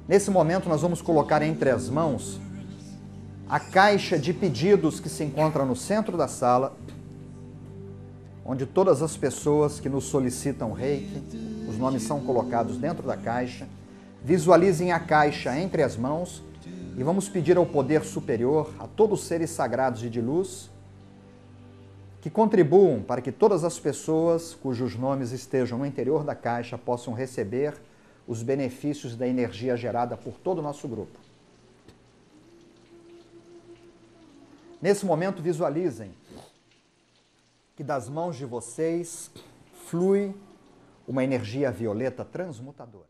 Nesse momento, nós vamos colocar entre as mãos a caixa de pedidos que se encontra no centro da sala, onde todas as pessoas que nos solicitam reiki, os nomes são colocados dentro da caixa. Visualizem a caixa entre as mãos e vamos pedir ao poder superior, a todos os seres sagrados e de luz, que contribuam para que todas as pessoas cujos nomes estejam no interior da caixa possam receber os benefícios da energia gerada por todo o nosso grupo. Nesse momento, visualizem que das mãos de vocês flui uma energia violeta transmutadora.